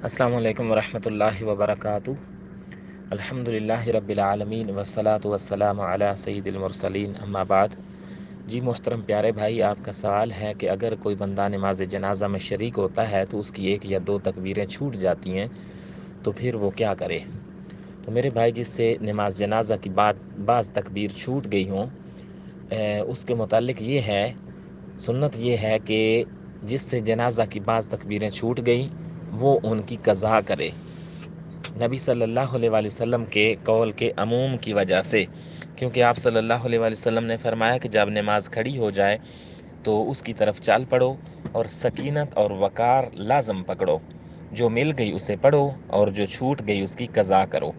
السلام علیکم ورحمۃ اللہ وبرکاتہ۔ الحمدللہ رب العالمین والصلاة والسلام علی سید المرسلین، اما بعد۔ جی محترم پیارے بھائی، آپ کا سوال ہے کہ اگر کوئی بندہ نماز جنازہ میں شریک ہوتا ہے تو اس کی ایک یا دو تکبیریں چھوٹ جاتی ہیں تو پھر وہ کیا کرے؟ تو میرے بھائی، جس سے نماز جنازہ کی بعض تکبیر چھوٹ گئی ہوں، اس کے متعلق یہ ہے، سنت یہ ہے کہ جس سے جنازہ کی بعض تکبیریں چھوٹ گئیں وہ ان کی قضا کرے، نبی صلی اللہ علیہ وآلہ وسلم کے قول کے عموم کی وجہ سے، کیونکہ آپ صلی اللہ علیہ وآلہ وسلم نے فرمایا کہ جب نماز کھڑی ہو جائے تو اس کی طرف چال پڑو اور سکینت اور وقار لازم پکڑو، جو مل گئی اسے پڑھو اور جو چھوٹ گئی اس کی قضا کرو۔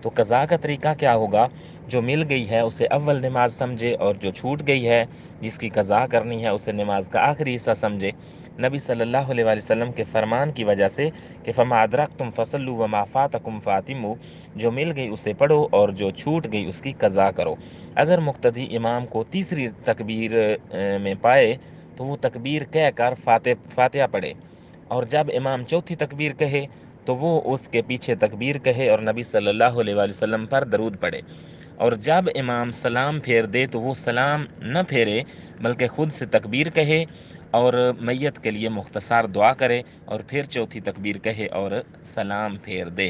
تو قضا کا طریقہ کیا ہوگا؟ جو مل گئی ہے اسے اول نماز سمجھے، اور جو چھوٹ گئی ہے جس کی قضا کرنی ہے اسے نماز کا آخری حصہ سمجھے، نبی صلی اللہ علیہ وآلہ وسلم کے فرمان کی وجہ سے کہ فما ادرکتم فصلوا وما فاتکم فاتموا، جو مل گئی اسے پڑھو اور جو چھوٹ گئی اس کی قضا کرو۔ اگر مقتدی امام کو تیسری تکبیر میں پائے تو وہ تکبیر کہہ کر فاتحہ پڑھے، اور جب امام چوتھی تکبیر کہے تو وہ اس کے پیچھے تکبیر کہے اور نبی صلی اللہ علیہ وآلہ وسلم پر درود پڑھے، اور جب امام سلام پھیر دے تو وہ سلام نہ پھیرے بلکہ خود سے تکبیر کہے اور میت کے لیے مختصر دعا کرے، اور پھر چوتھی تکبیر کہے اور سلام پھیر دے۔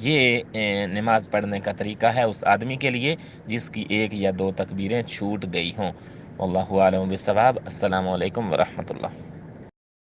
یہ نماز پڑھنے کا طریقہ ہے اس آدمی کے لیے جس کی ایک یا دو تکبیریں چھوٹ گئی ہوں۔ واللہ اعلم بالصواب۔ السلام علیکم ورحمۃ اللہ۔